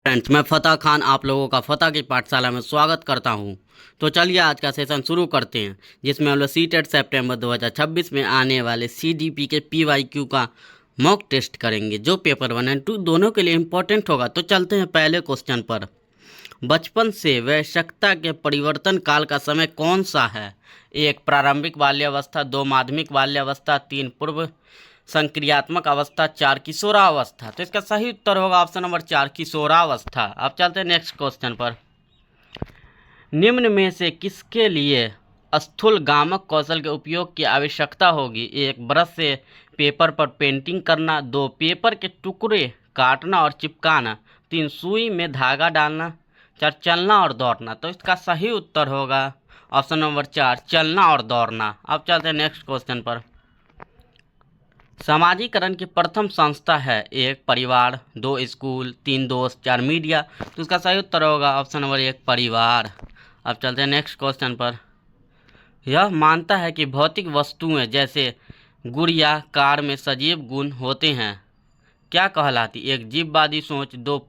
Friends, मैं फ़तह खान आप लोगों का फ़तह की पाठशाला में स्वागत करता हूं। तो चलिए आज का सेशन शुरू करते हैं, जिसमें हम लोग सीटेट सितंबर 2026 में आने वाले सीडीपी के पीवाईक्यू का मॉक टेस्ट करेंगे, जो पेपर 1 और 2 दोनों के लिए इम्पोर्टेंट होगा। तो चलते हैं पहले क्वेश्चन पर। बचपन से वयस्कता के परिवर्तन काल का समय कौन सा है? 1 प्रारंभिक बाल्यावस्था, 2 माध्यमिक बाल्यावस्था, 3 पूर्व संक्रियात्मक अवस्था, 4 किशोरावस्था। तो इसका सही उत्तर होगा ऑप्शन नंबर 4 किशोरावस्था। अब चलते हैं नेक्स्ट क्वेश्चन पर। निम्न में से किसके लिए स्थूलगामक कौशल के उपयोग की आवश्यकता होगी? 1 ब्रश से पेपर पर पेंटिंग करना, 2 पेपर के टुकड़े काटना और चिपकाना, 3 सुई में धागा डालना, 4 चलना और दौड़ना। तो इसका सही उत्तर होगा ऑप्शन नंबर 4 चलना और दौड़ना। अब चलते हैं नेक्स्ट क्वेश्चन पर। समाजीकरण की प्रथम संस्था है? 1 परिवार, 2 स्कूल, 3 दोस्त, 4 मीडिया। तो इसका सही उत्तर होगा ऑप्शन नंबर 1 परिवार। अब चलते हैं नेक्स्ट क्वेश्चन पर। यह मानता है कि भौतिक वस्तुएं जैसे गुड़िया कार में सजीव गुण होते हैं, क्या कहलाती? 1 जीववादी सोच, 2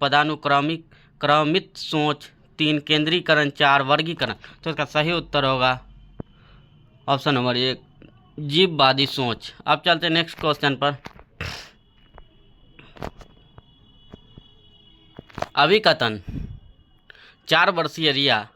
क्रमित सोच, 3 केंद्रीकरण, 4 वर्गीकरण। तो इसका सही उत्तर होगा ऑप्शन नंबर 1 जीववादी सोच। अब चलते हैं नेक्स्ट क्वेश्चन पर। अभिकथन। 4 वर्षीय रिया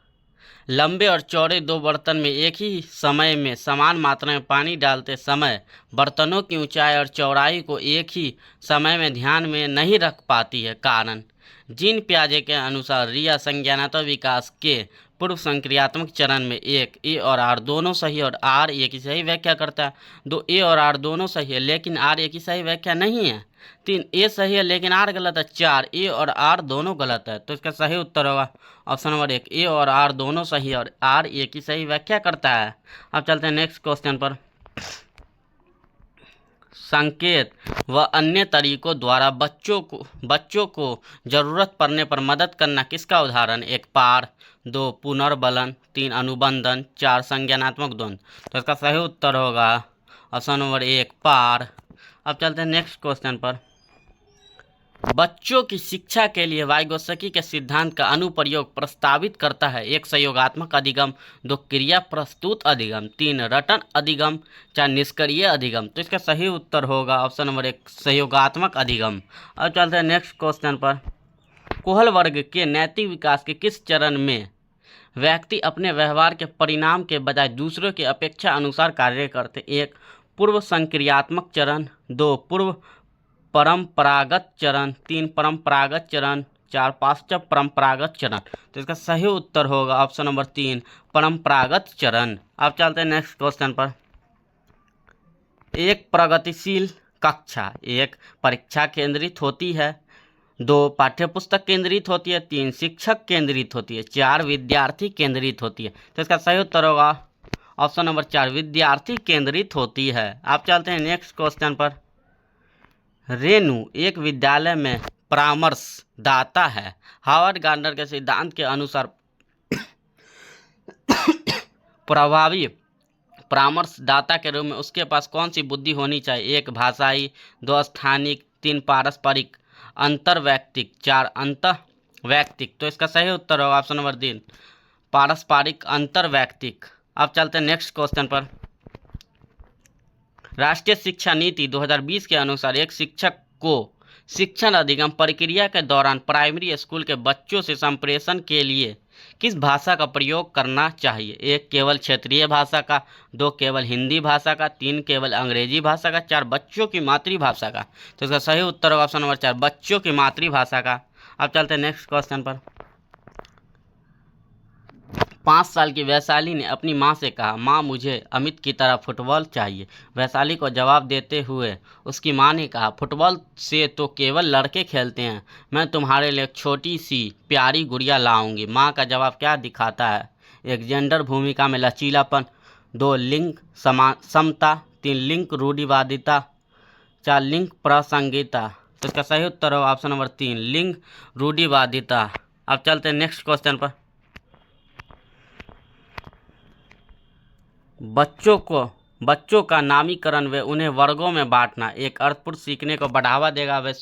लंबे और चौड़े 2 बर्तन में एक ही समय में समान मात्रा में पानी डालते समय बर्तनों की ऊंचाई और चौड़ाई को एक ही समय में ध्यान में नहीं रख पाती है। कारण। जीन पियाजे के अनुसार रिया संज्ञानात्मक विकास के पूर्व संक्रियात्मक चरण में 1 ए और आर दोनों सही और आर ए की सही व्याख्या करता है। 2 ए और आर दोनों सही है लेकिन आर ए की सही व्याख्या नहीं है। 3 ए सही है लेकिन आर गलत है। 4 ए और आर दोनों गलत है। तो इसका सही उत्तर होगा ऑप्शन नंबर 1 ए और आर दोनों सही और आर ए की सही व्याख्या करता है। अब चलते हैं नेक्स्ट क्वेश्चन पर। संकेत व अन्य तरीकों द्वारा बच्चों को जरूरत पड़ने पर मदद करना किसका उदाहरण? 1 पार, 2 पुनर्बलन, 3 अनुबंधन, 4 संज्ञानात्मक द्वंद्व। तो इसका सही उत्तर होगा ऑप्शन नंबर 1 पार। अब चलते हैं नेक्स्ट क्वेश्चन पर। बच्चों की शिक्षा के लिए वाइगोत्स्की के सिद्धांत का अनुप्रयोग प्रस्तावित करता है? 1 सहयोगात्मक अधिगम, 2 क्रिया प्रस्तुत अधिगम, 3 रटन अधिगम, 4 निष्क्रिय अधिगम। तो इसका सही उत्तर होगा ऑप्शन नंबर 1 सहयोगात्मक अधिगम। अब चलते हैं नेक्स्ट क्वेश्चन पर। कोहल वर्ग के नैतिक विकास के किस चरण में व्यक्ति अपने व्यवहार के परिणाम के बजाय दूसरों की अपेक्षा अनुसार कार्य करते? 1 पूर्व संक्रियात्मक चरण, 2 पूर्व परंपरागत चरण, 3 परंपरागत चरण, 4 पाश्चात्य परंपरागत चरण। तो इसका सही उत्तर होगा ऑप्शन नंबर 3 परंपरागत चरण। अब चलते हैं नेक्स्ट क्वेश्चन पर। एक प्रगतिशील कक्षा 1 परीक्षा केंद्रित होती है, 2 पाठ्यपुस्तक केंद्रित होती है, 3 शिक्षक केंद्रित होती है, 4 विद्यार्थी केंद्रित होती है। तो इसका सही उत्तर होगा ऑप्शन नंबर 4 विद्यार्थी केंद्रित होती है। अब चलते हैं नेक्स्ट क्वेश्चन पर। रेणु एक विद्यालय में परामर्शदाता है। हार्वर्ड गार्डनर के सिद्धांत के अनुसार प्रभावी परामर्शदाता के रूप में उसके पास कौन सी बुद्धि होनी चाहिए? 1 भाषाई, 2 स्थानिक, 3 पारस्परिक, अंतर्वैयक्तिक, 4 अंतःवैयक्तिक। तो इसका सही उत्तर होगा ऑप्शन नंबर 3 पारस्परिक अंतर्वैयक्तिक। अब चलते हैं नेक्स्ट क्वेश्चन पर। राष्ट्रीय शिक्षा नीति 2020 के अनुसार एक शिक्षक को शिक्षण अधिगम प्रक्रिया के दौरान प्राइमरी स्कूल के बच्चों से संप्रेषण के लिए किस भाषा का प्रयोग करना चाहिए? 1 केवल क्षेत्रीय भाषा का, 2 केवल हिंदी भाषा का, 3 केवल अंग्रेजी भाषा का, 4 बच्चों की मातृभाषा का। तो इसका सही उत्तर होगा ऑप्शन नंबर 4 बच्चों की मातृभाषा का। अब चलते हैं नेक्स्ट क्वेश्चन पर। 5 साल की वैशाली ने अपनी माँ से कहा, माँ मुझे अमित की तरह फुटबॉल चाहिए। वैशाली को जवाब देते हुए उसकी माँ ने कहा, फुटबॉल से तो केवल लड़के खेलते हैं, मैं तुम्हारे लिए एक छोटी सी प्यारी गुड़िया लाऊंगी। माँ का जवाब क्या दिखाता है? 1 जेंडर भूमिका में लचीलापन, 2 लिंग समता, 3 लिंग रूढ़िवादिता, 4 लिंग प्रासंगिकता। तो इसका सही उत्तर होगा ऑप्शन नंबर 3 लिंग रूढ़िवादिता। अब चलते हैं नेक्स्ट क्वेश्चन पर। बच्चों का नामीकरण व उन्हें वर्गों में बांटना एक अर्थपूर्ण सीखने को बढ़ावा देगा व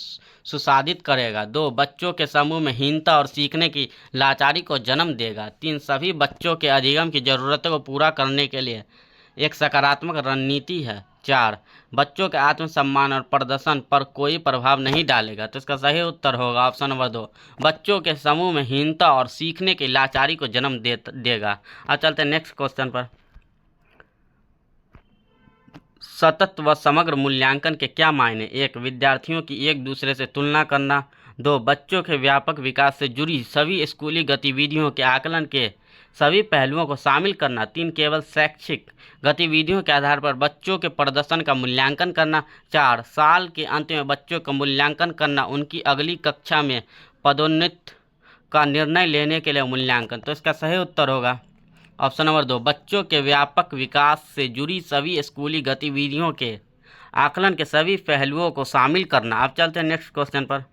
सुसाधित करेगा। 2 बच्चों के समूह में हीनता और सीखने की लाचारी को जन्म देगा। 3 सभी बच्चों के अधिगम की जरूरतों को पूरा करने के लिए एक सकारात्मक रणनीति है। 4 बच्चों के आत्मसम्मान और प्रदर्शन पर कोई प्रभाव नहीं डालेगा। तो इसका सही उत्तर होगा ऑप्शन नंबर 2, बच्चों के समूह में हीनता और सीखने की लाचारी को जन्म देगा। अब चलते हैं नेक्स्ट क्वेश्चन पर। सतत व समग्र मूल्यांकन के क्या मायने? 1 विद्यार्थियों की एक दूसरे से तुलना करना। 2 बच्चों के व्यापक विकास से जुड़ी सभी स्कूली गतिविधियों के आकलन के सभी पहलुओं को शामिल करना। 3 केवल शैक्षिक गतिविधियों के आधार पर बच्चों के प्रदर्शन का मूल्यांकन करना। 4 साल के अंत में बच्चों का मूल्यांकन करना, उनकी अगली कक्षा में पदोन्नति का निर्णय लेने के लिए मूल्यांकन। तो इसका सही उत्तर होगा ऑप्शन नंबर 2, बच्चों के व्यापक विकास से जुड़ी सभी स्कूली गतिविधियों के आकलन के सभी पहलुओं को शामिल करना। अब चलते हैं नेक्स्ट क्वेश्चन पर।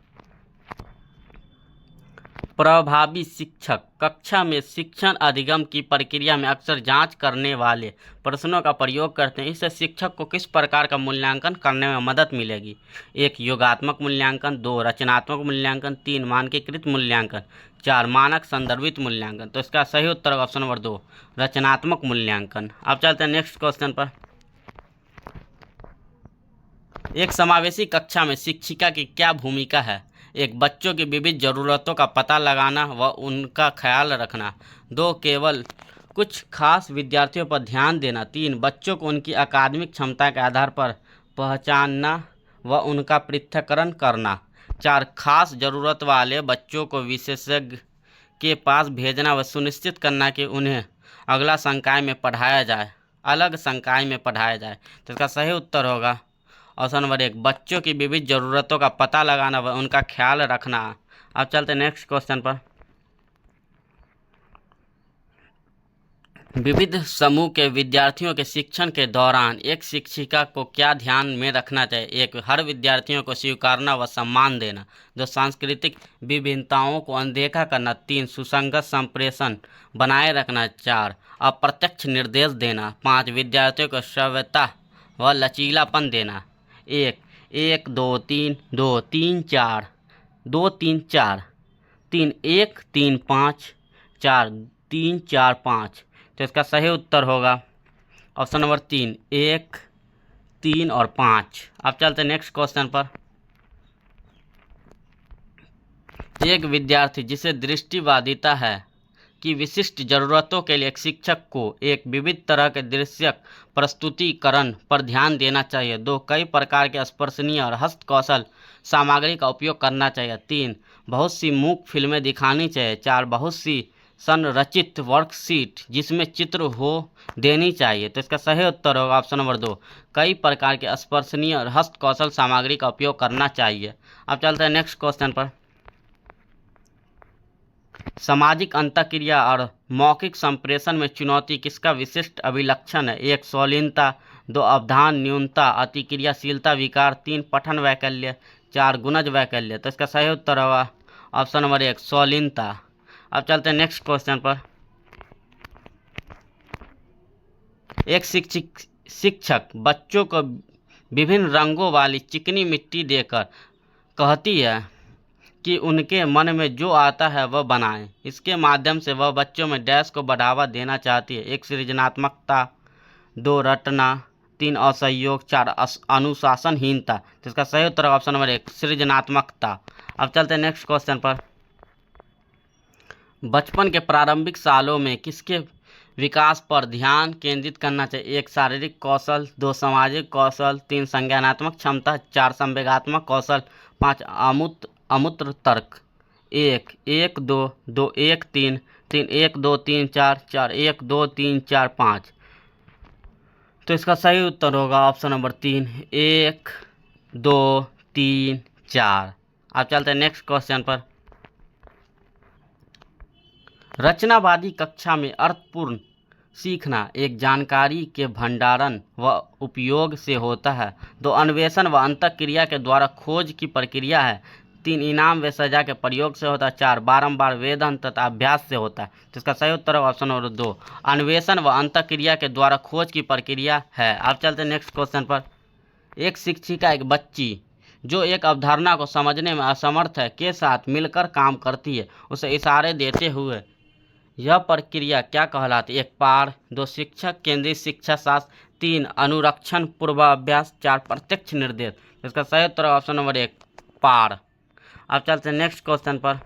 प्रभावी शिक्षक कक्षा में शिक्षण अधिगम की प्रक्रिया में अक्सर जांच करने वाले प्रश्नों का प्रयोग करते हैं। इससे शिक्षक को किस प्रकार का मूल्यांकन करने में मदद मिलेगी? 1 योगात्मक मूल्यांकन, 2 रचनात्मक मूल्यांकन, 3 मानकीकृत मूल्यांकन, 4 मानक संदर्भित मूल्यांकन। तो इसका सही उत्तर ऑप्शन नंबर 2 रचनात्मक मूल्यांकन। अब चलते हैं नेक्स्ट क्वेश्चन पर। एक समावेशी कक्षा में शिक्षिका की क्या भूमिका है? 1 बच्चों की विविध ज़रूरतों का पता लगाना व उनका ख्याल रखना। 2 केवल कुछ खास विद्यार्थियों पर ध्यान देना। 3 बच्चों को उनकी अकादमिक क्षमता के आधार पर पहचानना व उनका पृथक्करण करना। 4 खास ज़रूरत वाले बच्चों को विशेषज्ञ के पास भेजना व सुनिश्चित करना कि उन्हें अलग संकाय में पढ़ाया जाए। तो इसका सही उत्तर होगा ऑप्शन नंबर 1 बच्चों की विविध ज़रूरतों का पता लगाना व उनका ख्याल रखना। अब चलते हैं नेक्स्ट क्वेश्चन पर। विविध समूह के विद्यार्थियों के शिक्षण के दौरान एक शिक्षिका को क्या ध्यान में रखना चाहिए? 1 हर विद्यार्थियों को स्वीकारना व सम्मान देना। 2 सांस्कृतिक विभिन्नताओं को अनदेखा करना। 3 सुसंगत संप्रेषण बनाए रखना। 4 अप्रत्यक्ष निर्देश देना। 5 विद्यार्थियों को श्रव्यता व लचीलापन देना। 1 1 2 3 2 3 4 2 3 4 3 1 3 5 4 3 4 5। तो इसका सही उत्तर होगा ऑप्शन नंबर 3 1 3 और 5। अब चलते हैं नेक्स्ट क्वेश्चन पर। एक विद्यार्थी जिसे दृष्टिबाधिता है की विशिष्ट जरूरतों के लिए एक शिक्षक को एक विविध तरह के दृश्य प्रस्तुतिकरण पर ध्यान देना चाहिए। 2 कई प्रकार के स्पर्शनीय और हस्तकौशल सामग्री का उपयोग करना चाहिए। 3 बहुत सी मूक फिल्में दिखानी चाहिए। 4 बहुत सी संरचित वर्कशीट जिसमें चित्र हो देनी चाहिए। तो इसका सही उत्तर होगा ऑप्शन नंबर 2 कई प्रकार के स्पर्शनीय और हस्तकौशल सामग्री का उपयोग करना चाहिए। अब चलते हैं नेक्स्ट क्वेश्चन पर। सामाजिक अंतःक्रिया और मौखिक संप्रेषण में चुनौती किसका विशिष्ट अभिलक्षण है? 1 शालीनता, 2 अवधान न्यूनता, अतिक्रियाशीलता विकार, 3 पठन वैकल्य, 4 गुणज वैकल्य। तो इसका सही उत्तर होगा ऑप्शन नंबर 1 शालीनता। अब चलते हैं नेक्स्ट क्वेश्चन पर। एक शिक्षक बच्चों को विभिन्न रंगों वाली चिकनी मिट्टी देकर कहती है कि उनके मन में जो आता है वह बनाएं। इसके माध्यम से वह बच्चों में डैश को बढ़ावा देना चाहती है। 1 सृजनात्मकता, 2 रटना, 3 असहयोग, 4 अनुशासनहीनता। तो इसका सही उत्तर ऑप्शन नंबर 1 सृजनात्मकता। अब चलते हैं नेक्स्ट क्वेश्चन पर। बचपन के प्रारंभिक सालों में किसके विकास पर ध्यान केंद्रित करना चाहिए? 1 शारीरिक कौशल, 2 सामाजिक कौशल, 3 संज्ञानात्मक क्षमता, 4 संवेगात्मक कौशल, 5 अमूर्त तर्क। 1 1 2 2 1 3 3 1 2 3 4 4 1 2 3 4 5। तो इसका सही उत्तर होगा ऑप्शन नंबर 3 1 2 3 4। अब चलते हैं नेक्स्ट क्वेश्चन पर। रचनावादी कक्षा में अर्थपूर्ण सीखना एक जानकारी के भंडारण व उपयोग से होता है। 2 अन्वेषण व अंतःक्रिया के द्वारा खोज की प्रक्रिया है। 3 इनाम व सजा के प्रयोग से होता है। 4 बारंबार वेदन तथा अभ्यास से होता है। तो इसका सही उत्तर होगा ऑप्शन नंबर 2 अन्वेषण व अंतःक्रिया के द्वारा खोज की प्रक्रिया है। अब चलते हैं नेक्स्ट क्वेश्चन पर। एक शिक्षिका एक बच्ची जो एक अवधारणा को समझने में असमर्थ है के साथ मिलकर काम करती है, उसे इशारे देते हुए यह प्रक्रिया क्या कहलाती है? 1 पाठ, 2 शिक्षक केंद्रित शिक्षा शास्त्र, 3 अनुरक्षण पूर्वाभ्यास, 4 प्रत्यक्ष निर्देश। इसका सही उत्तर ऑप्शन नंबर 1 पाठ। अब चलते हैं नेक्स्ट क्वेश्चन पर।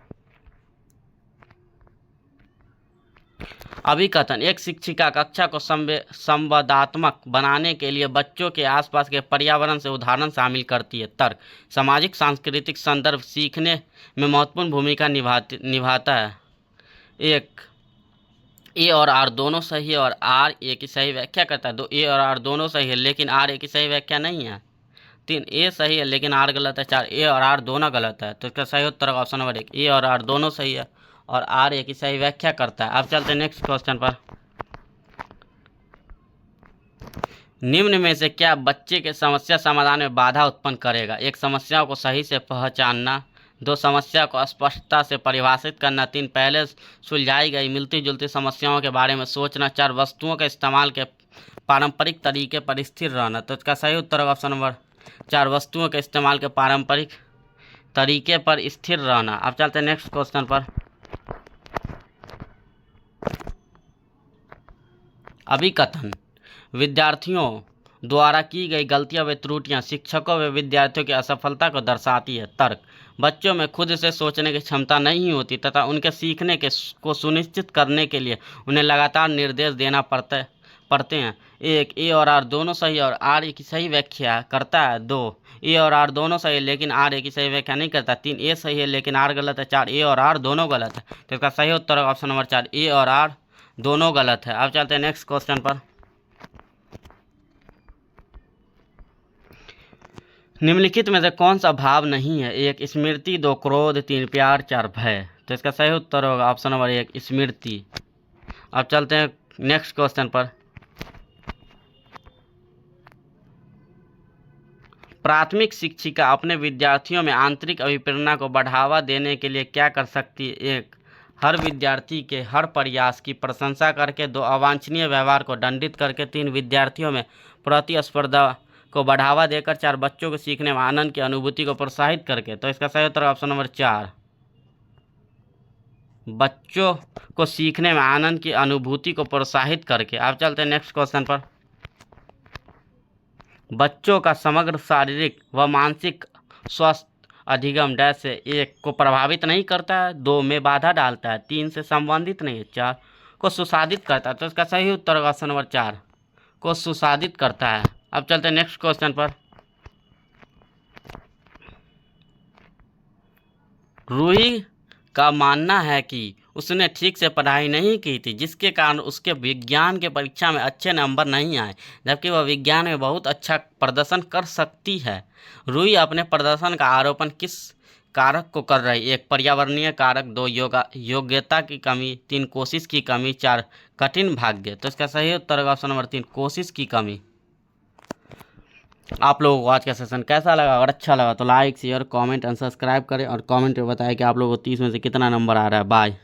अभिकथन एक शिक्षिका कक्षा को संवादात्मक बनाने के लिए बच्चों के आसपास के पर्यावरण से उदाहरण शामिल करती है। तर्क सामाजिक सांस्कृतिक संदर्भ सीखने में महत्वपूर्ण भूमिका निभाता है। 1 ए और आर दोनों सही है और आर ए की सही व्याख्या करता है। 2 ए और आर दोनों सही है लेकिन आर ए की सही व्याख्या नहीं है। 3 ए सही है लेकिन आर गलत है। 4 ए और आर दोनों गलत है। तो इसका सही उत्तर ऑप्शन नंबर 1 ए और आर दोनों सही है और आर ए की सही व्याख्या करता है। अब चलते हैं नेक्स्ट क्वेश्चन पर। निम्न में से क्या बच्चे के समस्या समाधान में बाधा उत्पन्न करेगा? 1 समस्याओं को सही से पहचानना, 2 समस्या को स्पष्टता से परिभाषित करना, 3 पहले सुलझाई गई मिलती जुलती समस्याओं के बारे में सोचना, 4 वस्तुओं के इस्तेमाल के पारंपरिक तरीके पर स्थिर रहना। तो इसका सही उत्तर होगा ऑप्शन नंबर 4 वस्तुओं के इस्तेमाल के पारंपरिक तरीके पर स्थिर रहना। अब चलते हैं नेक्स्ट क्वेश्चन पर। अभिकथन विद्यार्थियों द्वारा की गई गलतियां व त्रुटियां शिक्षकों व विद्यार्थियों की असफलता को दर्शाती है। तर्क बच्चों में खुद से सोचने की क्षमता नहीं होती तथा उनके सीखने को सुनिश्चित करने के लिए उन्हें लगातार निर्देश देना पड़ते हैं। 1 ए और आर दोनों सही और आर ए की सही व्याख्या करता है। 2 ए और आर दोनों सही है लेकिन आर ए की सही व्याख्या नहीं करता। 3 ए सही है लेकिन आर गलत है। 4 ए और आर दोनों गलत है। तो इसका सही उत्तर है ऑप्शन नंबर 4 ए और आर दोनों गलत है। अब चलते हैं नेक्स्ट क्वेश्चन पर। निम्नलिखित में से कौन सा भाव नहीं है? 1 स्मृति, 2 क्रोध, 3 प्यार, 4 भय। तो इसका सही उत्तर होगा ऑप्शन नंबर 1 स्मृति। अब चलते हैं नेक्स्ट क्वेश्चन पर। प्राथमिक शिक्षिका अपने विद्यार्थियों में आंतरिक अभिप्रेरणा को बढ़ावा देने के लिए क्या कर सकती है? 1 हर विद्यार्थी के हर प्रयास की प्रशंसा करके, 2 अवांछनीय व्यवहार को दंडित करके, 3 विद्यार्थियों में प्रतिस्पर्धा को बढ़ावा देकर, 4 बच्चों को सीखने में आनंद की अनुभूति को प्रोत्साहित करके। तो इसका सही उत्तर ऑप्शन नंबर 4 बच्चों को सीखने में आनंद की अनुभूति को प्रोत्साहित करके। आप चलते हैं नेक्स्ट क्वेश्चन पर। बच्चों का समग्र शारीरिक व मानसिक स्वास्थ्य अधिगम डैश से 1 को प्रभावित नहीं करता है, 2 में बाधा डालता है, 3 से संबंधित नहीं है, 4 को सुसाधित करता है। तो इसका सही उत्तर होगा ऑप्शन नंबर 4 को सुसाधित करता है। अब चलते हैं नेक्स्ट क्वेश्चन पर। रूही का मानना है कि उसने ठीक से पढ़ाई नहीं की थी जिसके कारण उसके विज्ञान के परीक्षा में अच्छे नंबर नहीं आए, जबकि वह विज्ञान में बहुत अच्छा प्रदर्शन कर सकती है। रूही अपने प्रदर्शन का आरोपण किस कारक को कर रही? 1 पर्यावरणीय कारक, 2 योग्यता की कमी, 3 कोशिश की कमी, 4 कठिन भाग्य। तो इसका सही उत्तर होगा ऑप्शन नंबर 3 कोशिश की कमी। आप लोगों को आज का सेशन कैसा लगा? अगर अच्छा लगा तो like share comment and subscribe करें और कमेंट में बताएं कि आप लोगों को 30 में से कितना नंबर आ रहा है। बाय।